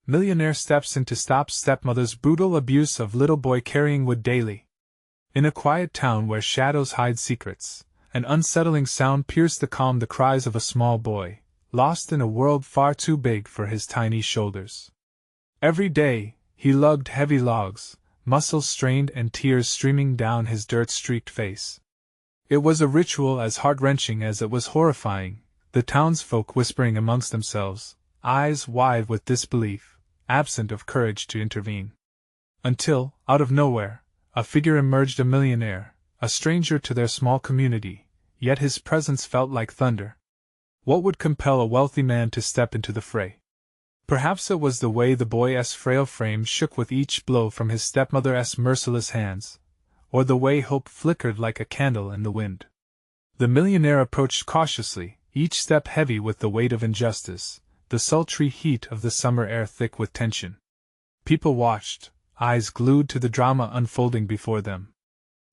Millionaire steps in to stop stepmother's brutal abuse of little boy carrying wood daily. In a quiet town where shadows hide secrets, an unsettling sound pierced the calm, the cries of a small boy, lost in a world far too big for his tiny shoulders. Every day, he lugged heavy logs, muscles strained and tears streaming down his dirt-streaked face. It was a ritual as heart-wrenching as it was horrifying, the townsfolk whispering amongst themselves, eyes wide with disbelief, absent of courage to intervene. Until, out of nowhere, a figure emerged, a millionaire, a stranger to their small community, yet his presence felt like thunder. What would compel a wealthy man to step into the fray? Perhaps it was the way the boy's frail frame shook with each blow from his stepmother's merciless hands, or the way hope flickered like a candle in the wind. The millionaire approached cautiously, each step heavy with the weight of injustice, the sultry heat of the summer air thick with tension. People watched, eyes glued to the drama unfolding before them.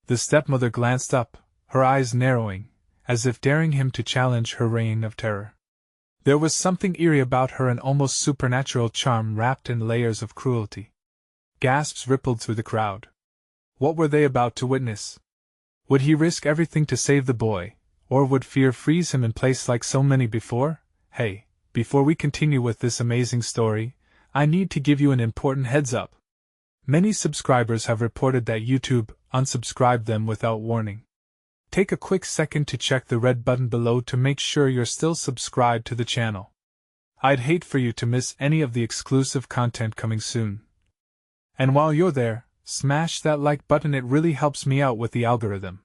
The stepmother glanced up, her eyes narrowing, as if daring him to challenge her reign of terror. There was something eerie about her, an almost supernatural charm wrapped in layers of cruelty. Gasps rippled through the crowd. What were they about to witness? Would he risk everything to save the boy, or would fear freeze him in place like so many before? Hey, before we continue with this amazing story, I need to give you an important heads up. Many subscribers have reported that YouTube unsubscribed them without warning. Take a quick second to check the red button below to make sure you're still subscribed to the channel. I'd hate for you to miss any of the exclusive content coming soon. And while you're there, smash that like button, it really helps me out with the algorithm.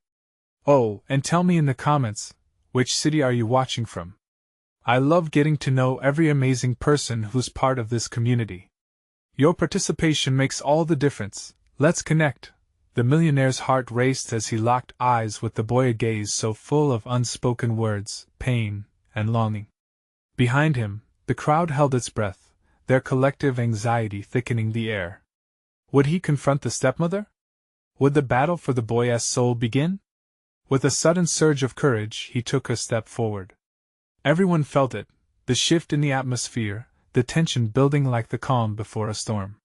Oh, and tell me in the comments, which city are you watching from? I love getting to know every amazing person who's part of this community. Your participation makes all the difference. Let's connect. The millionaire's heart raced as he locked eyes with the boy, a gaze so full of unspoken words, pain, and longing. Behind him, the crowd held its breath, their collective anxiety thickening the air. Would he confront the stepmother? Would the battle for the boy's soul begin? With a sudden surge of courage, he took a step forward. Everyone felt it, the shift in the atmosphere, the tension building like the calm before a storm.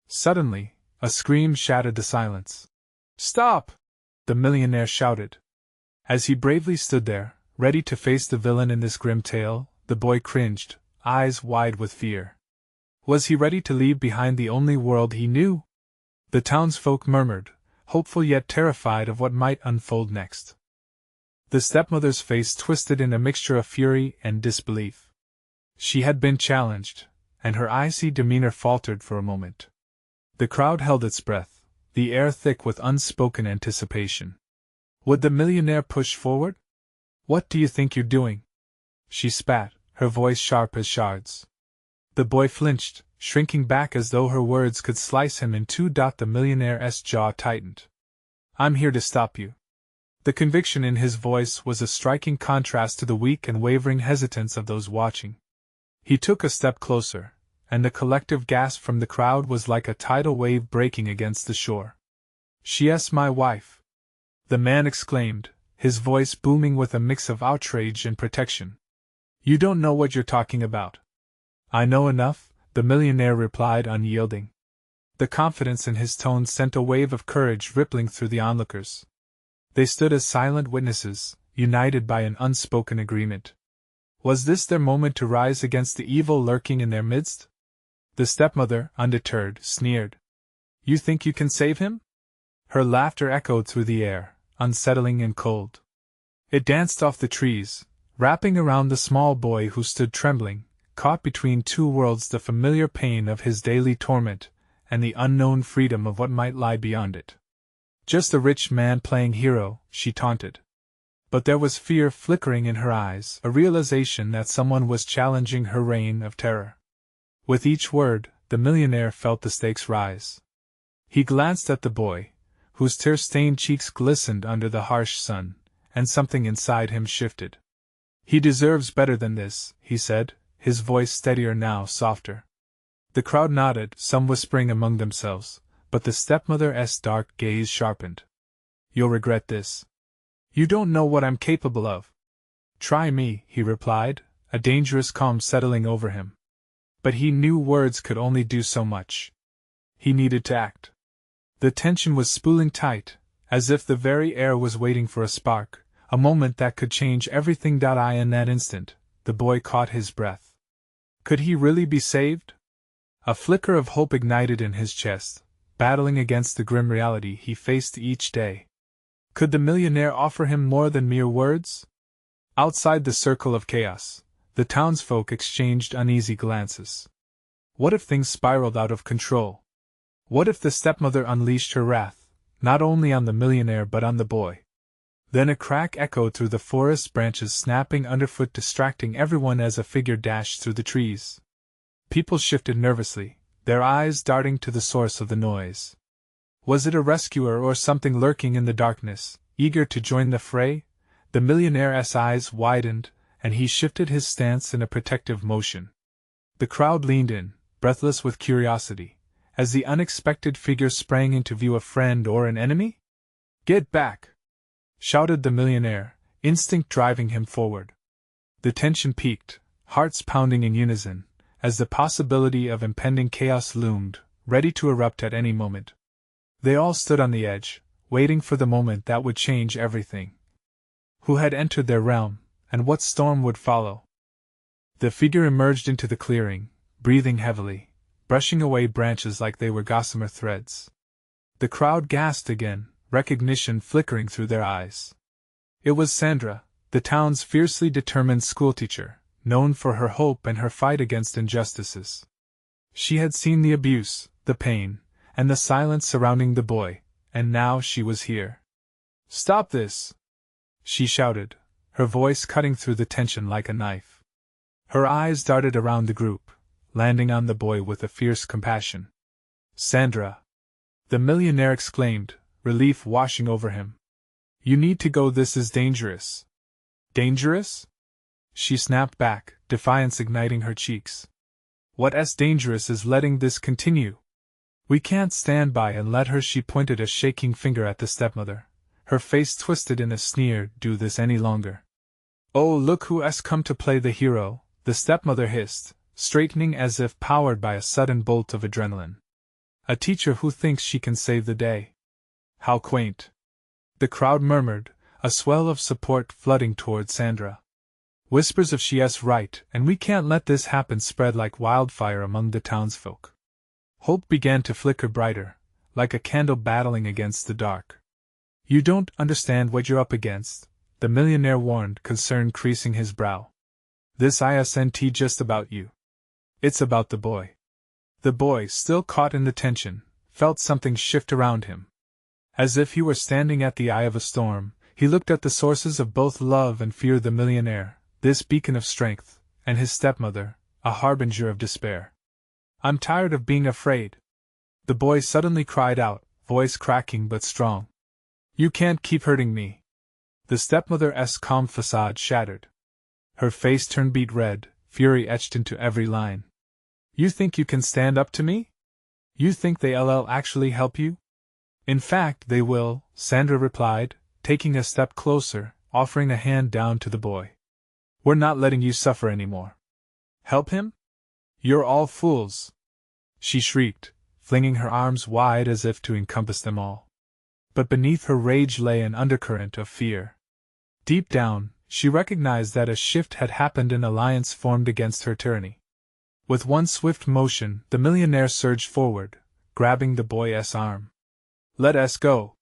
Suddenly, a scream shattered the silence. "Stop!" the millionaire shouted. As he bravely stood there, ready to face the villain in this grim tale, the boy cringed, eyes wide with fear. Was he ready to leave behind the only world he knew? The townsfolk murmured, hopeful yet terrified of what might unfold next. The stepmother's face twisted in a mixture of fury and disbelief. She had been challenged, and her icy demeanor faltered for a moment. The crowd held its breath, the air thick with unspoken anticipation. Would the millionaire push forward? "What do you think you're doing?" she spat, her voice sharp as shards. The boy flinched, shrinking back as though her words could slice him in two. The millionaire's jaw tightened. "I'm here to stop you." The conviction in his voice was a striking contrast to the weak and wavering hesitance of those watching. He took a step closer, and the collective gasp from the crowd was like a tidal wave breaking against the shore. "She's my wife," the man exclaimed, his voice booming with a mix of outrage and protection. "You don't know what you're talking about." "I know enough," the millionaire replied, unyielding. The confidence in his tone sent a wave of courage rippling through the onlookers. They stood as silent witnesses, united by an unspoken agreement. Was this their moment to rise against the evil lurking in their midst? The stepmother, undeterred, sneered. "You think you can save him?" Her laughter echoed through the air, unsettling and cold. It danced off the trees, wrapping around the small boy who stood trembling, caught between two worlds, the familiar pain of his daily torment, and the unknown freedom of what might lie beyond it. "Just a rich man playing hero," she taunted. But there was fear flickering in her eyes, a realization that someone was challenging her reign of terror. With each word, the millionaire felt the stakes rise. He glanced at the boy, whose tear-stained cheeks glistened under the harsh sun, and something inside him shifted. "He deserves better than this," he said, his voice steadier now, softer. The crowd nodded, some whispering among themselves, but the stepmother's dark gaze sharpened. "You'll regret this. You don't know what I'm capable of." "Try me," he replied, a dangerous calm settling over him. But he knew words could only do so much. He needed to act. The tension was spooling tight, as if the very air was waiting for a spark, a moment that could change everything. In that instant, the boy caught his breath. Could he really be saved? A flicker of hope ignited in his chest, battling against the grim reality he faced each day. Could the millionaire offer him more than mere words? Outside the circle of chaos, the townsfolk exchanged uneasy glances. What if things spiraled out of control? What if the stepmother unleashed her wrath, not only on the millionaire but on the boy? Then a crack echoed through the forest, branches snapping underfoot, distracting everyone as a figure dashed through the trees. People shifted nervously, their eyes darting to the source of the noise. Was it a rescuer or something lurking in the darkness, eager to join the fray? The millionaire's eyes widened, and he shifted his stance in a protective motion. The crowd leaned in, breathless with curiosity, as the unexpected figure sprang into view. A friend or an enemy? "Get back!" shouted the millionaire, instinct driving him forward. The tension peaked, hearts pounding in unison, as the possibility of impending chaos loomed, ready to erupt at any moment. They all stood on the edge, waiting for the moment that would change everything. Who had entered their realm, and what storm would follow? The figure emerged into the clearing, breathing heavily, brushing away branches like they were gossamer threads. The crowd gasped again, recognition flickering through their eyes. It was Sandra, the town's fiercely determined schoolteacher, known for her hope and her fight against injustices. She had seen the abuse, the pain, and the silence surrounding the boy, and now she was here. "Stop this!" she shouted, her voice cutting through the tension like a knife. Her eyes darted around the group, landing on the boy with a fierce compassion. "Sandra!" the millionaire exclaimed, relief washing over him. "You need to go. This is dangerous." "Dangerous?" she snapped back, defiance igniting her cheeks. "What's dangerous is letting this continue. We can't stand by and let her." She pointed a shaking finger at the stepmother, her face twisted in a sneer. "Do this any longer." "Oh, look who's come to play the hero," the stepmother hissed, straightening as if powered by a sudden bolt of adrenaline. "A teacher who thinks she can save the day. How quaint." The crowd murmured, a swell of support flooding toward Sandra. Whispers of "she's right, and we can't let this happen" spread like wildfire among the townsfolk. Hope began to flicker brighter, like a candle battling against the dark. "You don't understand what you're up against," the millionaire warned, concern creasing his brow. "This isn't just about you. It's about the boy." The boy, still caught in the tension, felt something shift around him. As if he were standing at the eye of a storm, he looked at the sources of both love and fear: the millionaire, this beacon of strength, and his stepmother, a harbinger of despair. "I'm tired of being afraid," the boy suddenly cried out, voice cracking but strong. "You can't keep hurting me." The stepmother's calm facade shattered. Her face turned beet red, fury etched into every line. "You think you can stand up to me? You think they'll actually help you?" "In fact, they will," Sandra replied, taking a step closer, offering a hand down to the boy. "We're not letting you suffer anymore." "Help him? You're all fools!" she shrieked, flinging her arms wide as if to encompass them all. But beneath her rage lay an undercurrent of fear. Deep down, she recognized that a shift had happened, an alliance formed against her tyranny. With one swift motion, the millionaire surged forward, grabbing the boy's arm. "Let us go!"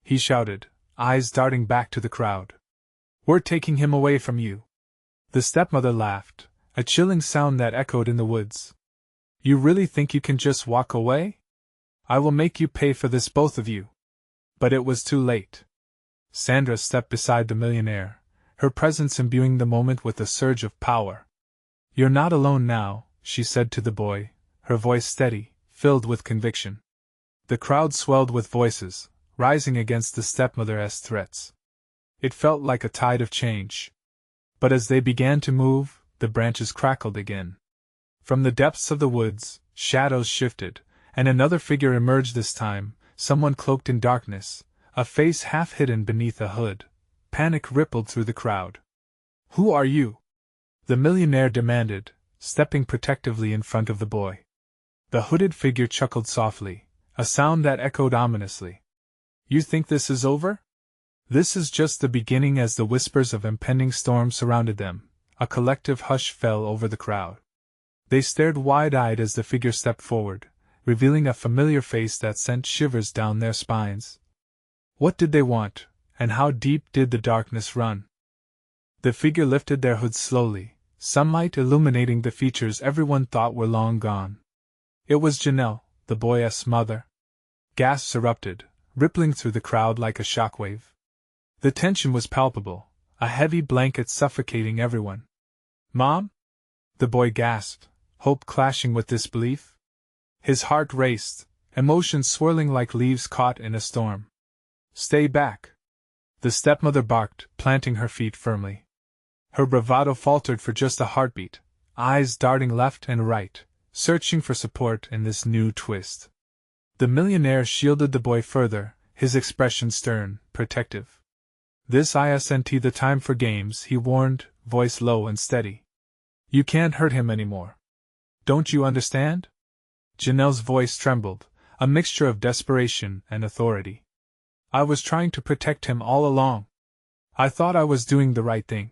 he shouted, eyes darting back to the crowd. "We're taking him away from you." The stepmother laughed, a chilling sound that echoed in the woods. "You really think you can just walk away? I will make you pay for this, both of you." But it was too late. Sandra stepped beside the millionaire, her presence imbuing the moment with a surge of power. "You're not alone now," she said to the boy, her voice steady, filled with conviction. The crowd swelled with voices, rising against the stepmother's threats. It felt like a tide of change. But as they began to move, the branches crackled again. From the depths of the woods, shadows shifted, and another figure emerged, this time, someone cloaked in darkness, a face half hidden beneath a hood. Panic rippled through the crowd. "Who are you?" the millionaire demanded, stepping protectively in front of the boy. The hooded figure chuckled softly, a sound that echoed ominously. You think this is over? This is just the beginning. As the whispers of impending storm surrounded them, a collective hush fell over the crowd. They stared wide-eyed as the figure stepped forward, revealing a familiar face that sent shivers down their spines. What did they want, and how deep did the darkness run? The figure lifted their hoods slowly, sunlight illuminating the features everyone thought were long gone. It was Janelle, the boy's mother. Gasps erupted, rippling through the crowd like a shockwave. The tension was palpable, a heavy blanket suffocating everyone. Mom? The boy gasped, hope clashing with disbelief. His heart raced, emotions swirling like leaves caught in a storm. Stay back! The stepmother barked, planting her feet firmly. Her bravado faltered for just a heartbeat, eyes darting left and right, searching for support in this new twist. The millionaire shielded the boy further, his expression stern, protective. This isn't the time for games, he warned, voice low and steady. You can't hurt him anymore. Don't you understand? Janelle's voice trembled, a mixture of desperation and authority. I was trying to protect him all along. I thought I was doing the right thing.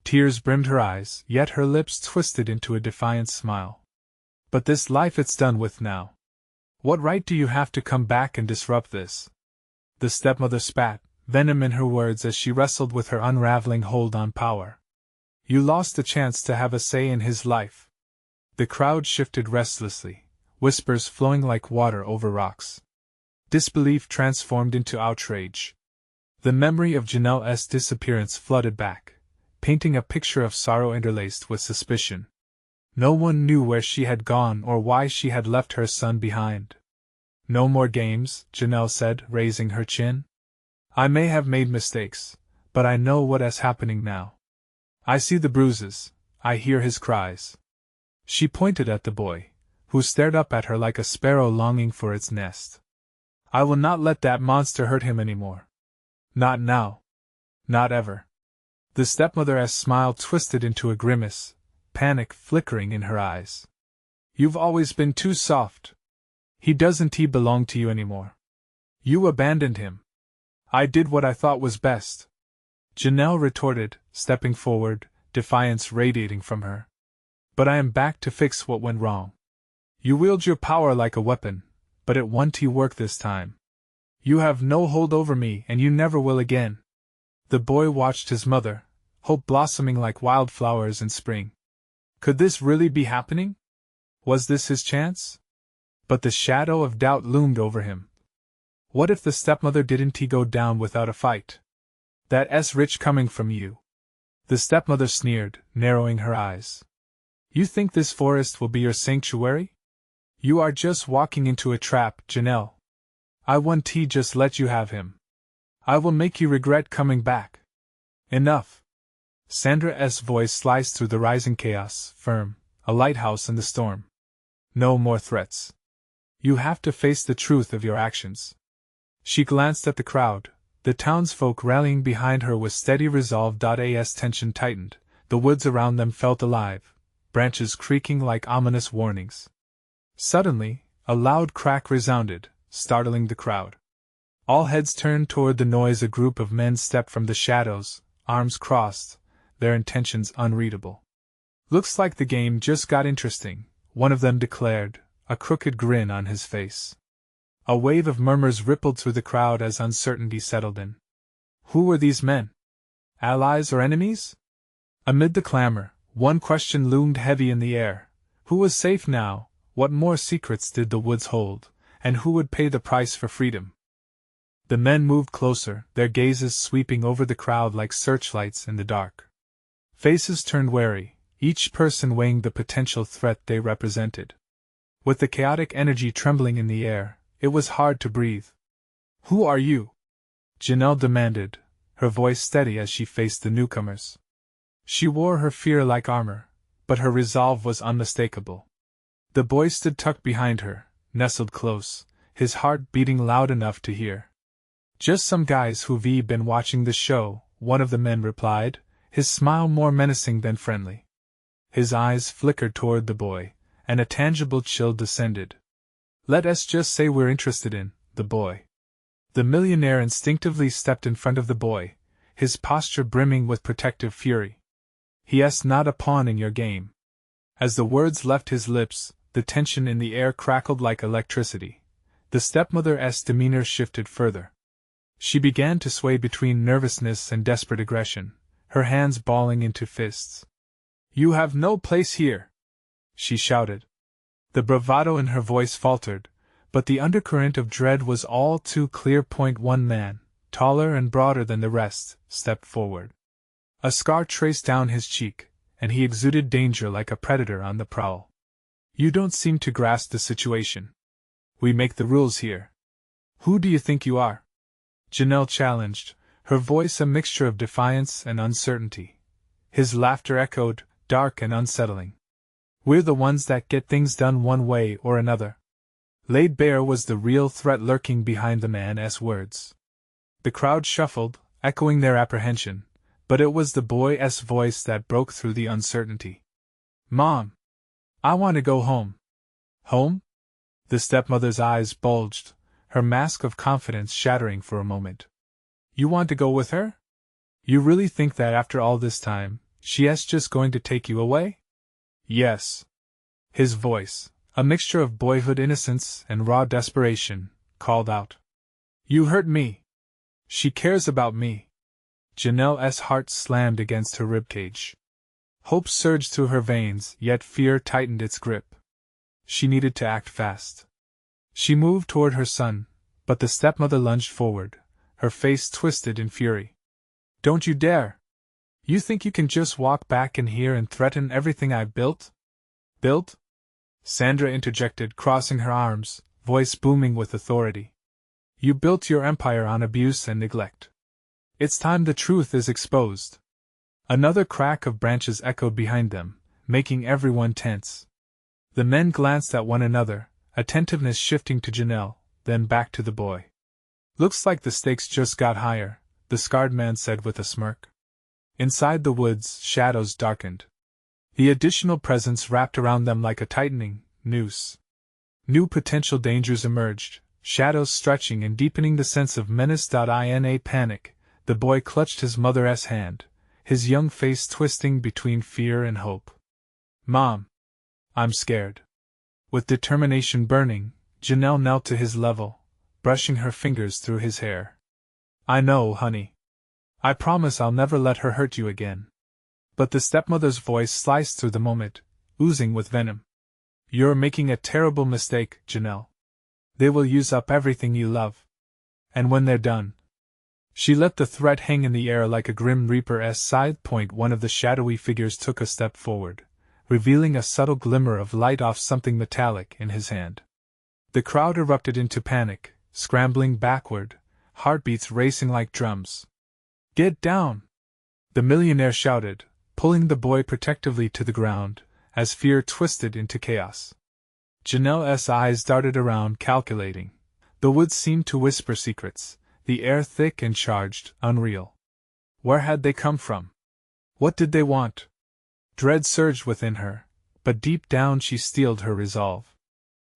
Tears brimmed her eyes, yet her lips twisted into a defiant smile. But this life it's done with now. What right do you have to come back and disrupt this? The stepmother spat, venom in her words as she wrestled with her unraveling hold on power. You lost the chance to have a say in his life. The crowd shifted restlessly, whispers flowing like water over rocks. Disbelief transformed into outrage. The memory of Janelle's disappearance flooded back, painting a picture of sorrow interlaced with suspicion. No one knew where she had gone or why she had left her son behind. No more games, Janelle said, raising her chin. I may have made mistakes, but I know what is happening now. I see the bruises, I hear his cries. She pointed at the boy, who stared up at her like a sparrow longing for its nest. I will not let that monster hurt him anymore. Not now. Not ever. The stepmother's smile twisted into a grimace, panic flickering in her eyes. You've always been too soft. He doesn't belong to you anymore. You abandoned him. I did what I thought was best. Janelle retorted, stepping forward, defiance radiating from her. But I am back to fix what went wrong. You wield your power like a weapon, but it won't work this time. You have no hold over me and you never will again. The boy watched his mother, hope blossoming like wildflowers in spring. Could this really be happening? Was this his chance? But the shadow of doubt loomed over him. What if the stepmother didn't go down without a fight? That's rich coming from you. The stepmother sneered, narrowing her eyes. You think this forest will be your sanctuary? You are just walking into a trap, Janelle. I won't just let you have him. I will make you regret coming back. Enough. Sandra's voice sliced through the rising chaos, firm, a lighthouse in the storm. No more threats. You have to face the truth of your actions. She glanced at the crowd, the townsfolk rallying behind her with steady resolve. As tension tightened, the woods around them felt alive, branches creaking like ominous warnings. Suddenly, a loud crack resounded, startling the crowd. All heads turned toward the noise. A group of men stepped from the shadows, arms crossed, their intentions unreadable. Looks like the game just got interesting, one of them declared, a crooked grin on his face. A wave of murmurs rippled through the crowd as uncertainty settled in. Who were these men? Allies or enemies? Amid the clamor, one question loomed heavy in the air. Who was safe now? What more secrets did the woods hold? And who would pay the price for freedom? The men moved closer, their gazes sweeping over the crowd like searchlights in the dark. Faces turned wary, each person weighing the potential threat they represented. With the chaotic energy trembling in the air, it was hard to breathe. Who are you? Janelle demanded, her voice steady as she faced the newcomers. She wore her fear like armor, but her resolve was unmistakable. The boy stood tucked behind her, nestled close, his heart beating loud enough to hear. Just some guys who've been watching the show, one of the men replied, his smile more menacing than friendly. His eyes flickered toward the boy, and a tangible chill descended. Let us just say we're interested in the boy. The millionaire instinctively stepped in front of the boy, his posture brimming with protective fury. He's not a pawn in your game. As the words left his lips, the tension in the air crackled like electricity. The stepmother's demeanor shifted further. She began to sway between nervousness and desperate aggression, her hands balling into fists. You have no place here, she shouted. The bravado in her voice faltered, but the undercurrent of dread was all too clear. One man, taller and broader than the rest, stepped forward. A scar traced down his cheek, and he exuded danger like a predator on the prowl. You don't seem to grasp the situation. We make the rules here. Who do you think you are? Janelle challenged, her voice a mixture of defiance and uncertainty. His laughter echoed, dark and unsettling. We're the ones that get things done one way or another. Laid bare was the real threat lurking behind the man's words. The crowd shuffled, echoing their apprehension, but it was the boy's voice that broke through the uncertainty. Mom! I want to go home. Home? The stepmother's eyes bulged, her mask of confidence shattering for a moment. You want to go with her? You really think that after all this time, she's just going to take you away? Yes. His voice, a mixture of boyhood innocence and raw desperation, called out. You hurt me. She cares about me. Janelle's heart slammed against her ribcage. Hope surged through her veins, yet fear tightened its grip. She needed to act fast. She moved toward her son, but the stepmother lunged forward, her face twisted in fury. Don't you dare! You think you can just walk back in here and threaten everything I've built? Built? Sandra interjected, crossing her arms, voice booming with authority. You built your empire on abuse and neglect. It's time the truth is exposed. Another crack of branches echoed behind them, making everyone tense. The men glanced at one another, attentiveness shifting to Janelle, then back to the boy. Looks like the stakes just got higher, the scarred man said with a smirk. Inside the woods, shadows darkened. The additional presence wrapped around them like a tightening noose. New potential dangers emerged, shadows stretching and deepening the sense of menace. In a panic, the boy clutched his mother's hand, his young face twisting between fear and hope. Mom! I'm scared. With determination burning, Janelle knelt to his level, brushing her fingers through his hair. I know, honey. I promise I'll never let her hurt you again. But the stepmother's voice sliced through the moment, oozing with venom. You're making a terrible mistake, Janelle. They will use up everything you love. And when they're done... She let the threat hang in the air like a grim reaper's scythe. One of the shadowy figures took a step forward, revealing a subtle glimmer of light off something metallic in his hand. The crowd erupted into panic, scrambling backward, heartbeats racing like drums. Get down! The millionaire shouted, pulling the boy protectively to the ground, as fear twisted into chaos. Janelle's eyes darted around, calculating. The woods seemed to whisper secrets, the air thick and charged, unreal. Where had they come from? What did they want? Dread surged within her, but deep down she steeled her resolve.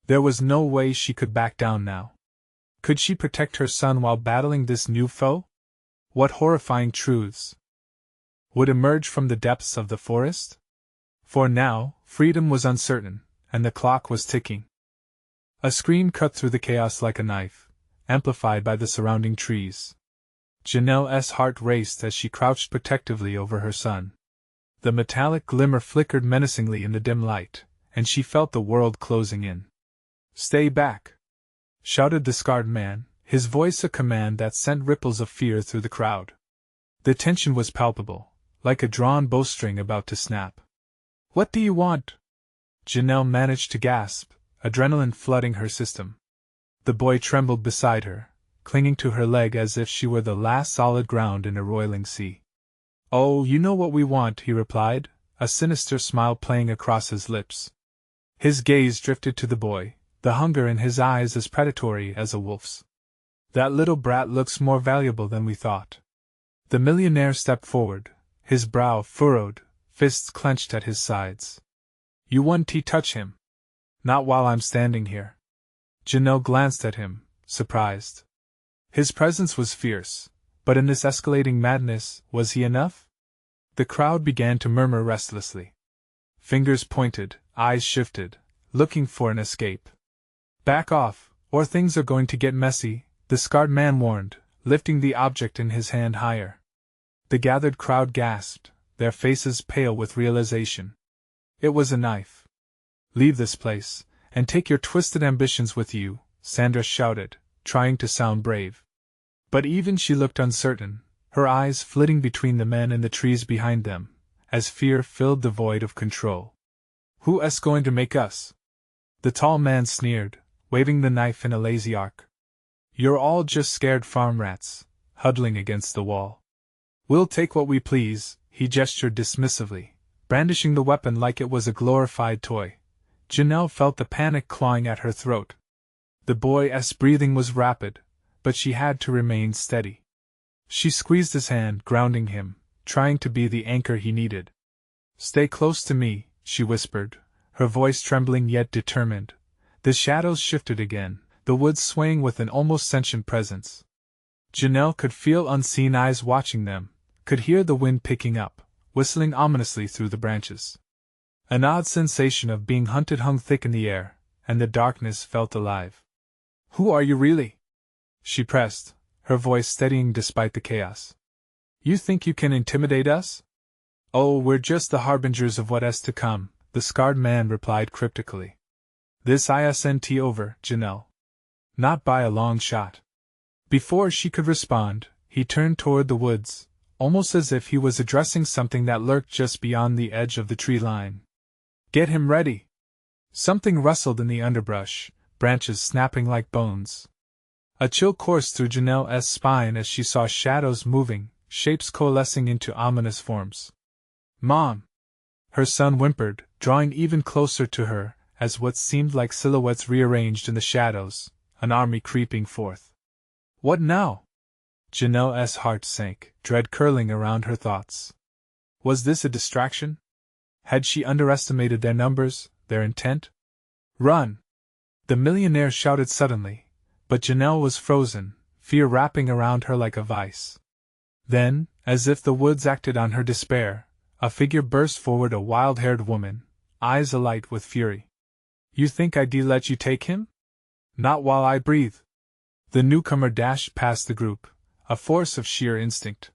There was no way she could back down now. Could she protect her son while battling this new foe? What horrifying truths would emerge from the depths of the forest? For now, freedom was uncertain, and the clock was ticking. A scream cut through the chaos like a knife, amplified by the surrounding trees. Janelle's heart raced as she crouched protectively over her son. The metallic glimmer flickered menacingly in the dim light, and she felt the world closing in. Stay back! Shouted the scarred man, his voice a command that sent ripples of fear through the crowd. The tension was palpable, like a drawn bowstring about to snap. What do you want? Janelle managed to gasp, adrenaline flooding her system. The boy trembled beside her, clinging to her leg as if she were the last solid ground in a roiling sea. Oh, you know what we want, he replied, a sinister smile playing across his lips. His gaze drifted to the boy, the hunger in his eyes as predatory as a wolf's. That little brat looks more valuable than we thought. The millionaire stepped forward, his brow furrowed, fists clenched at his sides. You wouldn't touch him? Not while I'm standing here. Janelle glanced at him, surprised. His presence was fierce, but in this escalating madness, was he enough? The crowd began to murmur restlessly. Fingers pointed, eyes shifted, looking for an escape. Back off, or things are going to get messy, the scarred man warned, lifting the object in his hand higher. The gathered crowd gasped, their faces pale with realization. It was a knife. Leave this place, and take your twisted ambitions with you, Sandra shouted, trying to sound brave. But even she looked uncertain, her eyes flitting between the men and the trees behind them, as fear filled the void of control. Who's going to make us? The tall man sneered, waving the knife in a lazy arc. You're all just scared farm rats, huddling against the wall. We'll take what we please, he gestured dismissively, brandishing the weapon like it was a glorified toy. Janelle felt the panic clawing at her throat. The boy's breathing was rapid, but she had to remain steady. She squeezed his hand, grounding him, trying to be the anchor he needed. Stay close to me, she whispered, her voice trembling yet determined. The shadows shifted again, the woods swaying with an almost sentient presence. Janelle could feel unseen eyes watching them, could hear the wind picking up, whistling ominously through the branches. An odd sensation of being hunted hung thick in the air, and the darkness felt alive. Who are you really? She pressed, her voice steadying despite the chaos. You think you can intimidate us? Oh, we're just the harbingers of what is to come, the scarred man replied cryptically. This isn't over, Janelle. Not by a long shot. Before she could respond, he turned toward the woods, almost as if he was addressing something that lurked just beyond the edge of the tree line. Get him ready! Something rustled in the underbrush, branches snapping like bones. A chill coursed through Janelle's spine as she saw shadows moving, shapes coalescing into ominous forms. Mom! Her son whimpered, drawing even closer to her, as what seemed like silhouettes rearranged in the shadows, an army creeping forth. What now? Janelle's heart sank, dread curling around her thoughts. Was this a distraction? Had she underestimated their numbers, their intent? Run! The millionaire shouted suddenly, but Janelle was frozen, fear wrapping around her like a vice. Then, as if the woods acted on her despair, a figure burst forward, a wild-haired woman, eyes alight with fury. You think I'd let you take him? Not while I breathe. The newcomer dashed past the group, a force of sheer instinct.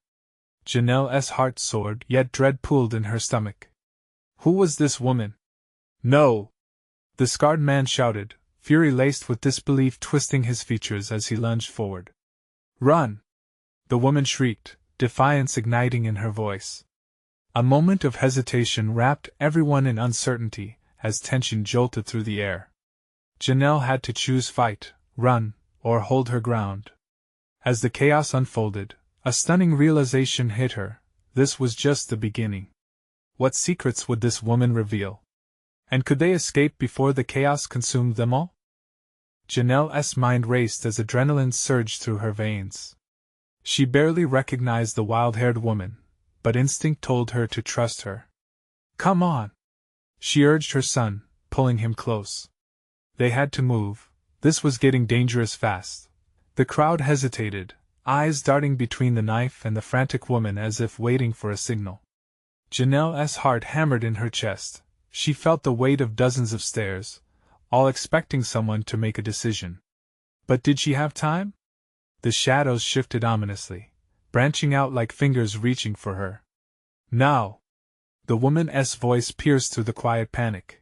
Janelle's heart soared, yet dread pooled in her stomach. Who was this woman? No! The scarred man shouted, fury laced with disbelief twisting his features as he lunged forward. Run! The woman shrieked, defiance igniting in her voice. A moment of hesitation wrapped everyone in uncertainty, as tension jolted through the air. Janelle had to choose fight, run, or hold her ground. As the chaos unfolded, a stunning realization hit her: this was just the beginning. What secrets would this woman reveal? And could they escape before the chaos consumed them all? Janelle's mind raced as adrenaline surged through her veins. She barely recognized the wild-haired woman, but instinct told her to trust her. Come on! She urged her son, pulling him close. They had to move. This was getting dangerous fast. The crowd hesitated, eyes darting between the knife and the frantic woman as if waiting for a signal. Janelle's heart hammered in her chest. She felt the weight of dozens of stares, all expecting someone to make a decision. But did she have time? The shadows shifted ominously, branching out like fingers reaching for her. Now! The woman's voice pierced through the quiet panic.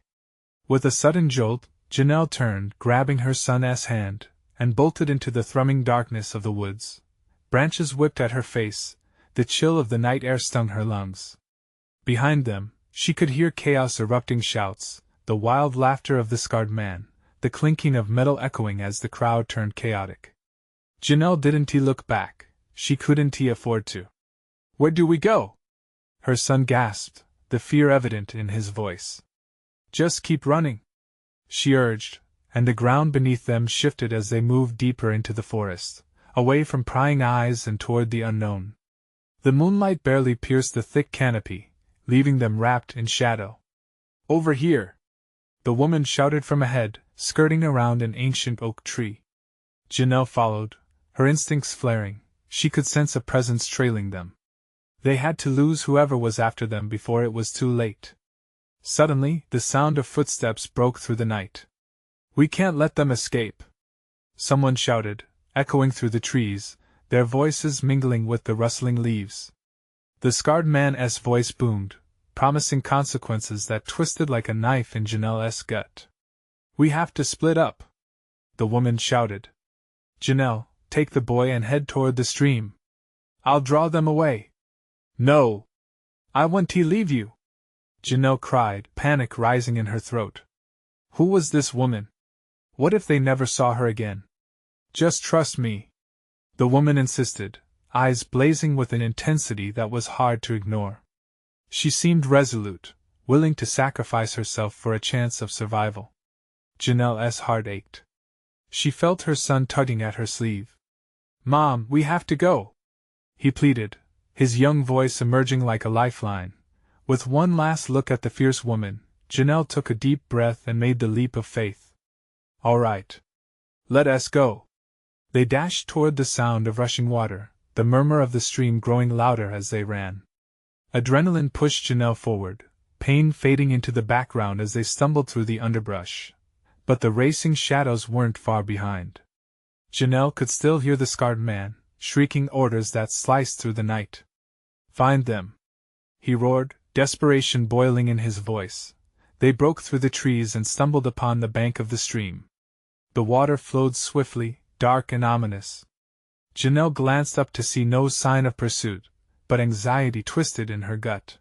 With a sudden jolt, Janelle turned, grabbing her son's hand, and bolted into the thrumming darkness of the woods. Branches whipped at her face, the chill of the night air stung her lungs. Behind them, she could hear chaos erupting shouts, the wild laughter of the scarred man, the clinking of metal echoing as the crowd turned chaotic. Janelle didn't look back, she couldn't afford to. Where do we go? Her son gasped, the fear evident in his voice. Just keep running, she urged, and the ground beneath them shifted as they moved deeper into the forest, away from prying eyes and toward the unknown. The moonlight barely pierced the thick canopy, leaving them wrapped in shadow. "Over here!" the woman shouted from ahead, skirting around an ancient oak tree. Janelle followed, her instincts flaring. She could sense a presence trailing them. They had to lose whoever was after them before it was too late. Suddenly, the sound of footsteps broke through the night. "We can't let them escape!" someone shouted, echoing through the trees, their voices mingling with the rustling leaves. The scarred man's voice boomed, promising consequences that twisted like a knife in Janelle's gut. "We have to split up!" the woman shouted. "Janelle, take the boy and head toward the stream. I'll draw them away." "No! I want to leave you!" Janelle cried, panic rising in her throat. Who was this woman? What if they never saw her again? "Just trust me," the woman insisted, eyes blazing with an intensity that was hard to ignore. She seemed resolute, willing to sacrifice herself for a chance of survival. Janelle's heart ached. She felt her son tugging at her sleeve. "Mom, we have to go," he pleaded, his young voice emerging like a lifeline. With one last look at the fierce woman, Janelle took a deep breath and made the leap of faith. "All right. Let us go." They dashed toward the sound of rushing water, the murmur of the stream growing louder as they ran. Adrenaline pushed Janelle forward, pain fading into the background as they stumbled through the underbrush. But the racing shadows weren't far behind. Janelle could still hear the scarred man, shrieking orders that sliced through the night. "Find them!" he roared, desperation boiling in his voice. They broke through the trees and stumbled upon the bank of the stream. The water flowed swiftly, dark and ominous. Janelle glanced up to see no sign of pursuit, but anxiety twisted in her gut.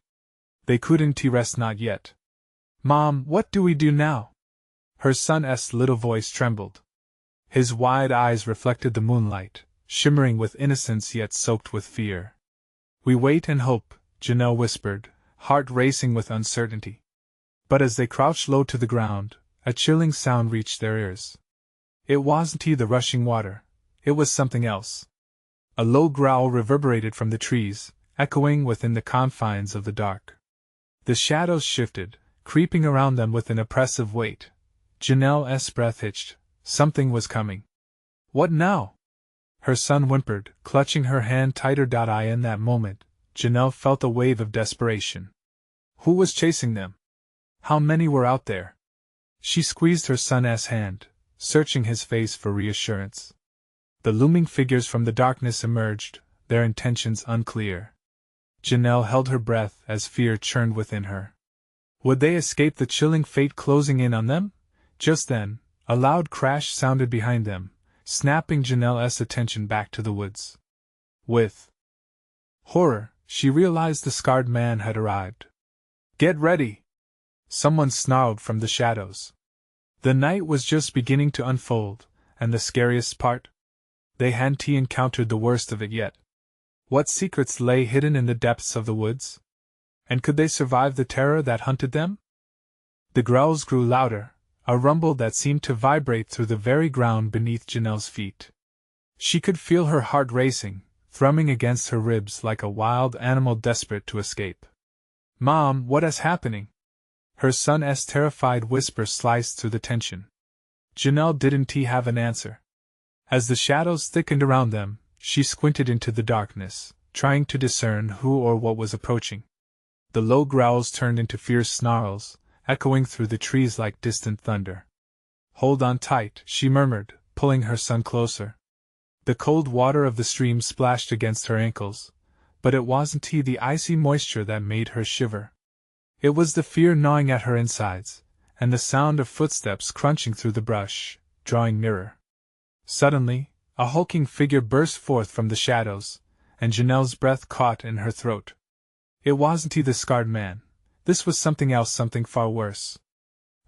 They couldn't rest, not yet. "Mom, what do we do now?" Her son's little voice trembled. His wide eyes reflected the moonlight, shimmering with innocence yet soaked with fear. "We wait and hope," Janelle whispered, heart racing with uncertainty. But as they crouched low to the ground, a chilling sound reached their ears. It wasn't the rushing water, it was something else. A low growl reverberated from the trees, echoing within the confines of the dark. The shadows shifted, creeping around them with an oppressive weight. Janelle's breath hitched. Something was coming. "What now?" her son whimpered, clutching her hand tighter. In that moment, Janelle felt a wave of desperation. Who was chasing them? How many were out there? She squeezed her son's hand, searching his face for reassurance. The looming figures from the darkness emerged, their intentions unclear. Janelle held her breath as fear churned within her. Would they escape the chilling fate closing in on them? Just then, a loud crash sounded behind them, snapping Janelle's attention back to the woods. With horror, she realized the scarred man had arrived. "Get ready!" someone snarled from the shadows. The night was just beginning to unfold, and the scariest part? They hadn't encountered the worst of it yet. What secrets lay hidden in the depths of the woods? And could they survive the terror that hunted them? The growls grew louder, a rumble that seemed to vibrate through the very ground beneath Janelle's feet. She could feel her heart racing, thrumming against her ribs like a wild animal desperate to escape. "Mom, what is happening?" Her son's terrified whisper sliced through the tension. Janelle didn't have an answer. As the shadows thickened around them, she squinted into the darkness, trying to discern who or what was approaching. The low growls turned into fierce snarls, echoing through the trees like distant thunder. "Hold on tight," she murmured, pulling her son closer. The cold water of the stream splashed against her ankles, but it wasn't the icy moisture that made her shiver. It was the fear gnawing at her insides, and the sound of footsteps crunching through the brush, drawing nearer. Suddenly, a hulking figure burst forth from the shadows, and Janelle's breath caught in her throat. It wasn't the scarred man. This was something else, something far worse.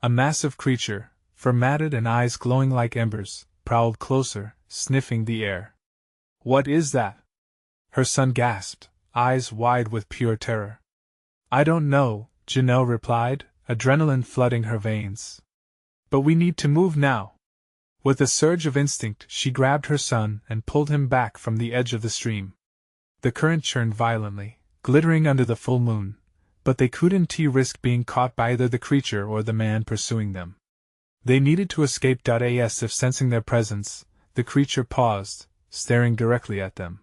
A massive creature, fur matted and eyes glowing like embers, prowled closer, sniffing the air. "What is that?" her son gasped, eyes wide with pure terror. "I don't know," Janelle replied, adrenaline flooding her veins. "But we need to move now." With a surge of instinct, she grabbed her son and pulled him back from the edge of the stream. The current churned violently, glittering under the full moon, but they couldn't risk being caught by either the creature or the man pursuing them. They needed to escape. As if sensing their presence, the creature paused, staring directly at them.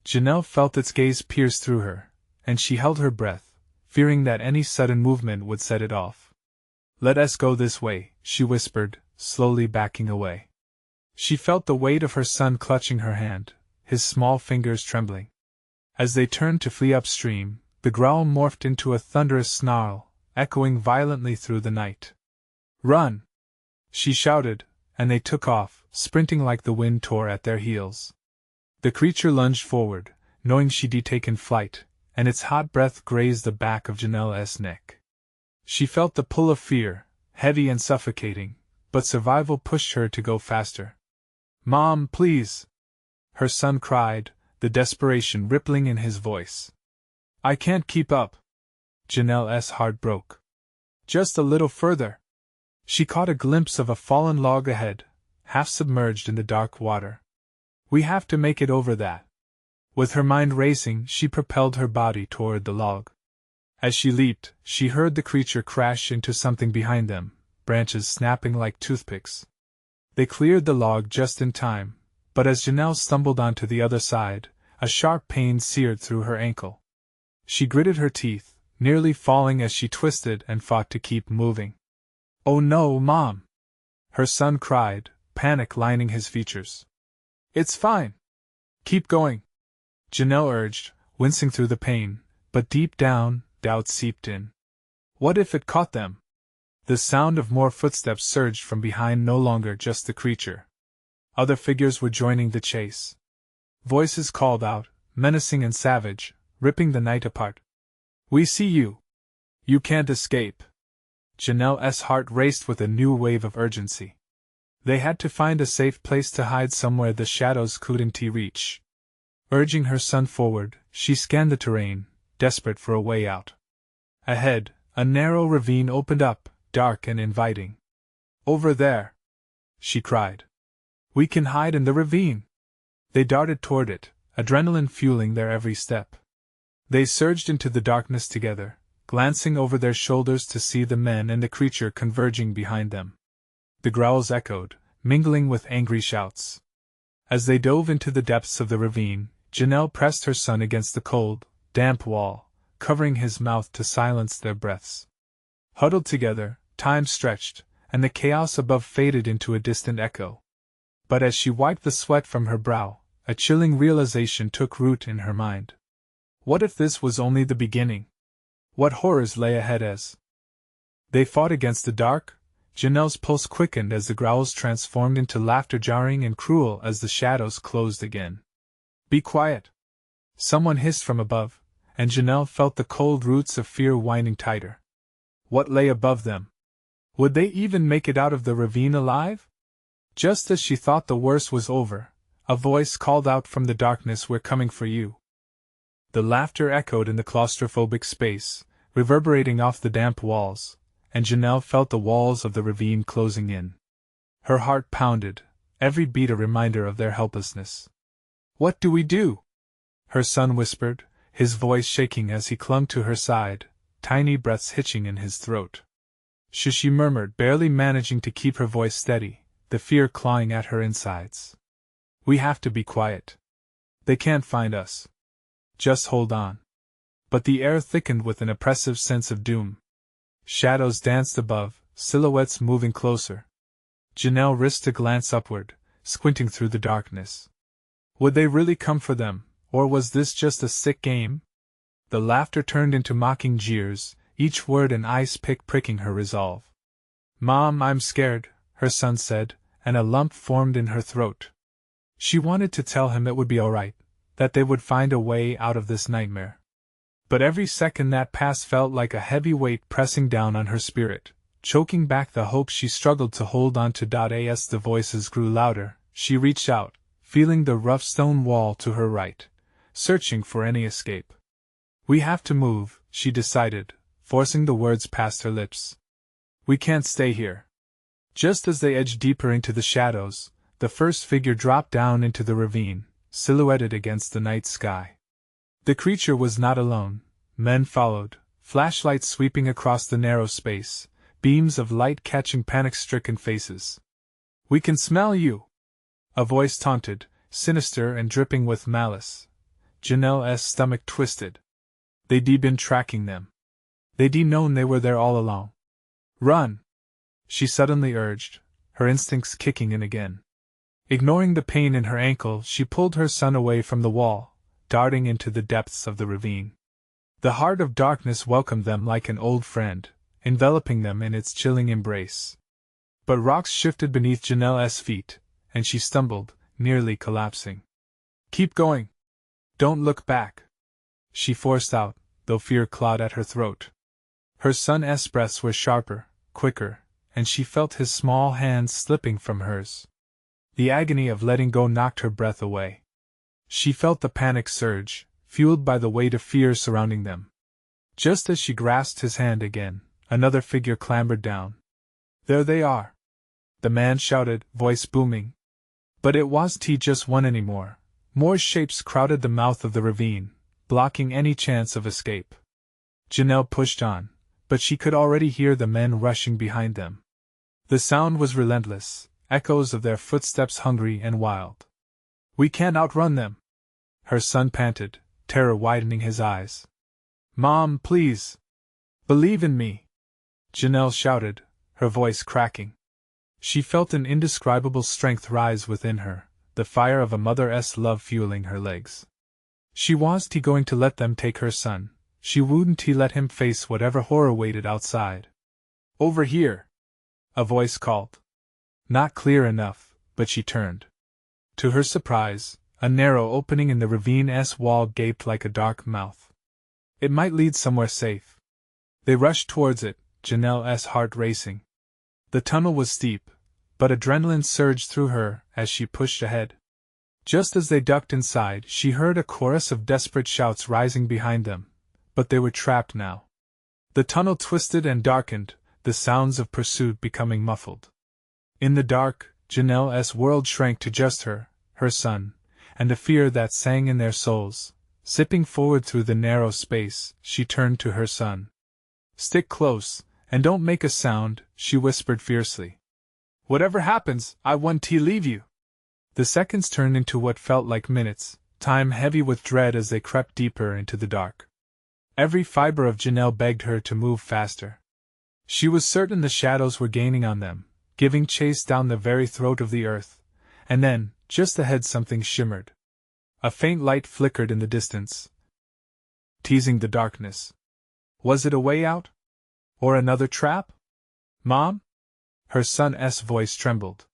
Janelle felt its gaze pierce through her, and she held her breath, fearing that any sudden movement would set it off. "Let us go this way," she whispered, slowly backing away. She felt the weight of her son clutching her hand, his small fingers trembling. As they turned to flee upstream, the growl morphed into a thunderous snarl, echoing violently through the night. "Run!" she shouted, and they took off, sprinting like the wind tore at their heels. The creature lunged forward, knowing she'd taken flight, and its hot breath grazed the back of Janelle's neck. She felt the pull of fear, heavy and suffocating, but survival pushed her to go faster. "Mom, please!" her son cried, the desperation rippling in his voice. "I can't keep up." Janelle's heart broke. "Just a little further." She caught a glimpse of a fallen log ahead, half submerged in the dark water. "We have to make it over that." With her mind racing, she propelled her body toward the log. As she leaped, she heard the creature crash into something behind them, branches snapping like toothpicks. They cleared the log just in time, but as Janelle stumbled onto the other side, a sharp pain seared through her ankle. She gritted her teeth, nearly falling as she twisted and fought to keep moving. "Oh no, Mom!" her son cried, panic lining his features. "It's fine. Keep going," Janelle urged, wincing through the pain, but deep down, doubt seeped in. What if it caught them? The sound of more footsteps surged from behind, no longer just the creature. Other figures were joining the chase. Voices called out, menacing and savage, ripping the night apart. "We see you! You can't escape!" Janelle's heart raced with a new wave of urgency. They had to find a safe place to hide somewhere the shadows couldn't reach. Urging her son forward, she scanned the terrain, desperate for a way out. Ahead, a narrow ravine opened up, dark and inviting. "Over there!" she cried. "We can hide in the ravine!" They darted toward it, adrenaline fueling their every step. They surged into the darkness together, glancing over their shoulders to see the men and the creature converging behind them. The growls echoed, mingling with angry shouts. As they dove into the depths of the ravine, Janelle pressed her son against the cold, damp wall, covering his mouth to silence their breaths. Huddled together, time stretched, and the chaos above faded into a distant echo. But as she wiped the sweat from her brow, a chilling realization took root in her mind. What if this was only the beginning? What horrors lay ahead as they fought against the dark? Janelle's pulse quickened as the growls transformed into laughter, jarring and cruel as the shadows closed again. "Be quiet!" someone hissed from above, and Janelle felt the cold roots of fear winding tighter. What lay above them? Would they even make it out of the ravine alive? Just as she thought the worst was over, a voice called out from the darkness, "We're coming for you." The laughter echoed in the claustrophobic space, reverberating off the damp walls, and Janelle felt the walls of the ravine closing in. Her heart pounded, every beat a reminder of their helplessness. "What do we do?" her son whispered, his voice shaking as he clung to her side, tiny breaths hitching in his throat. "Shush," she murmured, barely managing to keep her voice steady, the fear clawing at her insides. "We have to be quiet. They can't find us. Just hold on." But the air thickened with an oppressive sense of doom. Shadows danced above, silhouettes moving closer. Janelle risked a glance upward, squinting through the darkness. Would they really come for them, or was this just a sick game? The laughter turned into mocking jeers, each word an ice pick pricking her resolve. "Mom, I'm scared," her son said, and a lump formed in her throat. She wanted to tell him it would be all right, that they would find a way out of this nightmare. But every second that passed felt like a heavy weight pressing down on her spirit, choking back the hope she struggled to hold on to. As the voices grew louder, she reached out, feeling the rough stone wall to her right, searching for any escape. "We have to move," she decided, forcing the words past her lips. "We can't stay here." Just as they edged deeper into the shadows, the first figure dropped down into the ravine, silhouetted against the night sky. The creature was not alone. Men followed, flashlights sweeping across the narrow space, beams of light catching panic-stricken faces. "We can smell you!" a voice taunted, sinister and dripping with malice. Janelle's stomach twisted. They'd been tracking them. They'd known they were there all along. "Run!" she suddenly urged, her instincts kicking in again. Ignoring the pain in her ankle, she pulled her son away from the wall, darting into the depths of the ravine. The heart of darkness welcomed them like an old friend, enveloping them in its chilling embrace. But rocks shifted beneath Janelle's feet, and she stumbled, nearly collapsing. "Keep going! Don't look back!" she forced out, though fear clawed at her throat. Her son's breaths were sharper, quicker, and she felt his small hands slipping from hers. The agony of letting go knocked her breath away. She felt the panic surge, fueled by the weight of fear surrounding them. Just as she grasped his hand again, another figure clambered down. "There they are!" the man shouted, voice booming. But it wasn't just one anymore. More shapes crowded the mouth of the ravine, blocking any chance of escape. Janelle pushed on, but she could already hear the men rushing behind them. The sound was relentless, echoes of their footsteps hungry and wild. "We can't outrun them!" her son panted, terror widening his eyes. "Mom, please! Believe in me!" Janelle shouted, her voice cracking. She felt an indescribable strength rise within her, the fire of a mother's love fueling her legs. She wasn't going to let them take her son, she wouldn't let him face whatever horror waited outside. "Over here!" a voice called. Not clear enough, but she turned. To her surprise, a narrow opening in the ravine's wall gaped like a dark mouth. It might lead somewhere safe. They rushed towards it, Janelle's heart racing. The tunnel was steep, but adrenaline surged through her as she pushed ahead. Just as they ducked inside, she heard a chorus of desperate shouts rising behind them, but they were trapped now. The tunnel twisted and darkened, the sounds of pursuit becoming muffled. In the dark, Janelle's world shrank to just her son, and the fear that sang in their souls. Zipping forward through the narrow space, she turned to her son. "Stick close, and don't make a sound," she whispered fiercely. "Whatever happens, I won't leave you." The seconds turned into what felt like minutes, time heavy with dread as they crept deeper into the dark. Every fiber of Janelle begged her to move faster. She was certain the shadows were gaining on them, giving chase down the very throat of the earth, and then, just ahead, something shimmered. A faint light flickered in the distance, teasing the darkness. Was it a way out? Or another trap? "Mom?" Her son's voice trembled.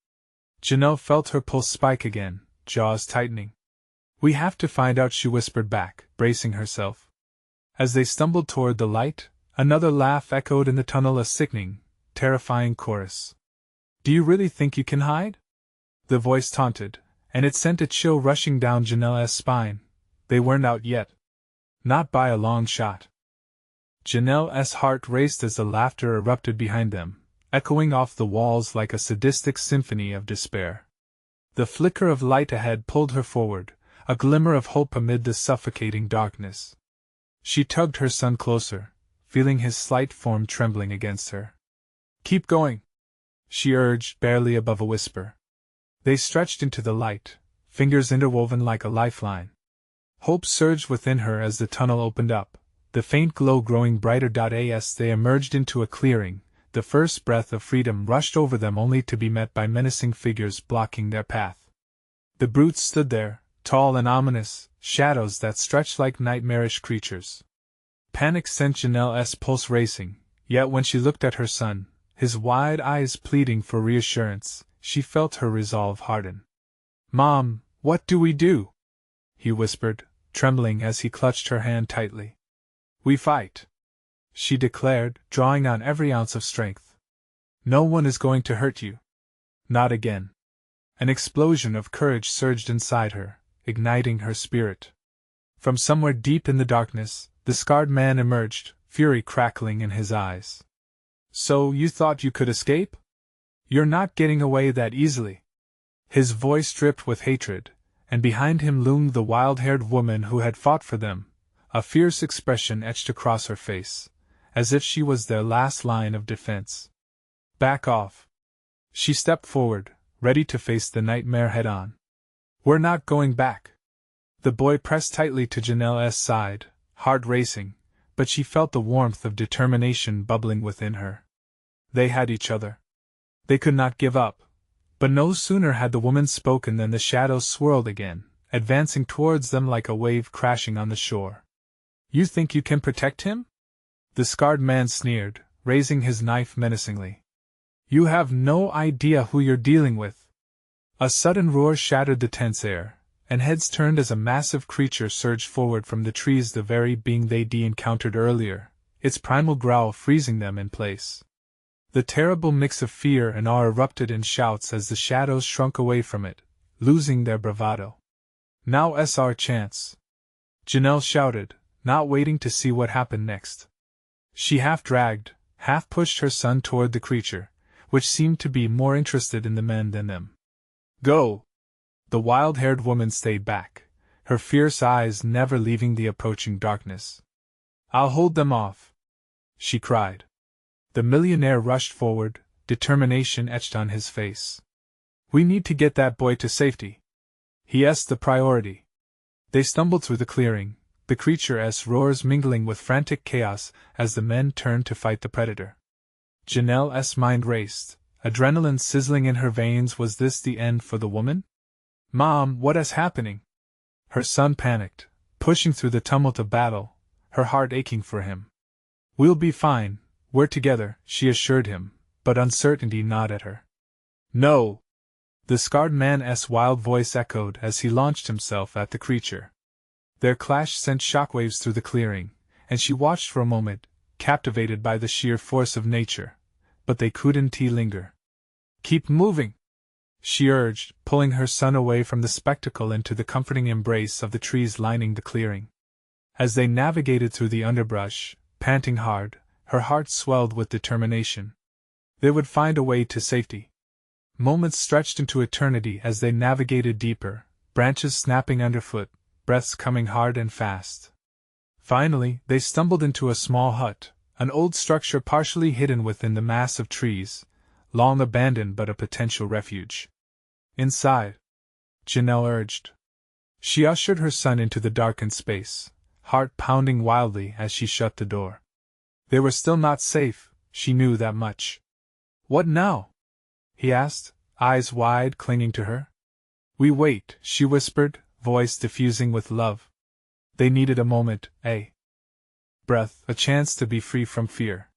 Janelle felt her pulse spike again, jaws tightening. "We have to find out," she whispered back, bracing herself. As they stumbled toward the light, another laugh echoed in the tunnel, a sickening, terrifying chorus. "Do you really think you can hide?" the voice taunted, and it sent a chill rushing down Janelle's spine. They weren't out yet. Not by a long shot. Janelle's heart raced as the laughter erupted behind them, echoing off the walls like a sadistic symphony of despair. The flicker of light ahead pulled her forward, a glimmer of hope amid the suffocating darkness. She tugged her son closer, feeling his slight form trembling against her. "Keep going," she urged, barely above a whisper. They stretched into the light, fingers interwoven like a lifeline. Hope surged within her as the tunnel opened up, the faint glow growing brighter. As they emerged into a clearing, the first breath of freedom rushed over them, only to be met by menacing figures blocking their path. The brutes stood there, tall and ominous, shadows that stretched like nightmarish creatures. Panic sent Janelle's pulse racing, yet when she looked at her son, his wide eyes pleading for reassurance, she felt her resolve harden. "Mom, what do we do?" he whispered, trembling as he clutched her hand tightly. "We fight," she declared, drawing on every ounce of strength. "No one is going to hurt you. Not again." An explosion of courage surged inside her, igniting her spirit. From somewhere deep in the darkness, the scarred man emerged, fury crackling in his eyes. "So you thought you could escape? You're not getting away that easily." His voice dripped with hatred, and behind him loomed the wild-haired woman who had fought for them, a fierce expression etched across her face, as if she was their last line of defense. Back off. She stepped forward, ready to face the nightmare head-on. We're not going back. The boy pressed tightly to Janelle's side, heart racing, but she felt the warmth of determination bubbling within her. They had each other. They could not give up. But no sooner had the woman spoken than the shadows swirled again, advancing towards them like a wave crashing on the shore. You think you can protect him? The scarred man sneered, raising his knife menacingly. You have no idea who you're dealing with. A sudden roar shattered the tense air, and heads turned as a massive creature surged forward from the trees, the very being they'd encountered earlier, its primal growl freezing them in place. The terrible mix of fear and awe erupted in shouts as the shadows shrunk away from it, losing their bravado. Now's our chance, Janelle shouted, not waiting to see what happened next. She half dragged, half pushed her son toward the creature, which seemed to be more interested in the men than them. Go! The wild-haired woman stayed back, her fierce eyes never leaving the approaching darkness. I'll hold them off, she cried. The millionaire rushed forward, determination etched on his face. We need to get that boy to safety. He's the priority. They stumbled through the clearing, the creature's roars mingling with frantic chaos as the men turned to fight the predator. Janelle's mind raced, adrenaline sizzling in her veins. Was this the end for the woman? Mom, what is happening? Her son panicked, pushing through the tumult of battle, her heart aching for him. We'll be fine, we're together, she assured him, but uncertainty gnawed at her. No! The scarred man's wild voice echoed as he launched himself at the creature. Their clash sent shockwaves through the clearing, and she watched for a moment, captivated by the sheer force of nature, but they couldn't linger. Keep moving, she urged, pulling her son away from the spectacle into the comforting embrace of the trees lining the clearing. As they navigated through the underbrush, panting hard, her heart swelled with determination. They would find a way to safety. Moments stretched into eternity as they navigated deeper, branches snapping underfoot, breaths coming hard and fast. Finally, they stumbled into a small hut, an old structure partially hidden within the mass of trees, long abandoned but a potential refuge. Inside, Janelle urged. She ushered her son into the darkened space, heart pounding wildly as she shut the door. They were still not safe, she knew that much. What now? He asked, eyes wide, clinging to her. We wait, she whispered, voice diffusing with love. They needed a moment, a breath, a chance to be free from fear.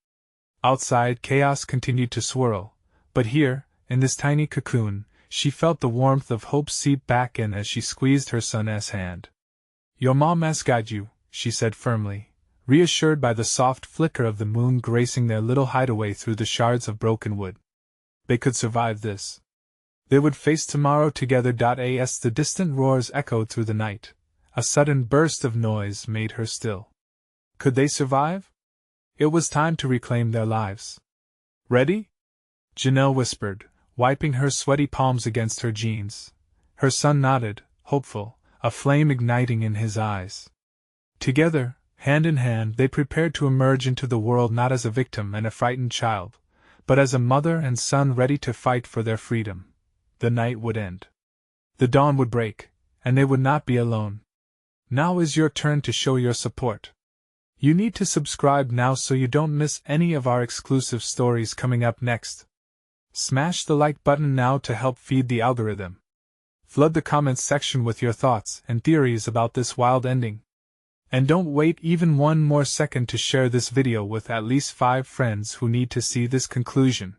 Outside, chaos continued to swirl, but here, in this tiny cocoon, she felt the warmth of hope seep back in as she squeezed her son's hand. Your mom's got you, she said firmly, reassured by the soft flicker of the moon gracing their little hideaway through the shards of broken wood. They could survive this. They would face tomorrow together. As the distant roars echoed through the night, a sudden burst of noise made her still. Could they survive? It was time to reclaim their lives. Ready? Janelle whispered, wiping her sweaty palms against her jeans. Her son nodded, hopeful, a flame igniting in his eyes. Together, hand in hand, they prepared to emerge into the world not as a victim and a frightened child, but as a mother and son ready to fight for their freedom. The night would end. The dawn would break, and they would not be alone. Now is your turn to show your support. You need to subscribe now so you don't miss any of our exclusive stories coming up next. Smash the like button now to help feed the algorithm. Flood the comments section with your thoughts and theories about this wild ending. And don't wait even one more second to share this video with at least 5 friends who need to see this conclusion.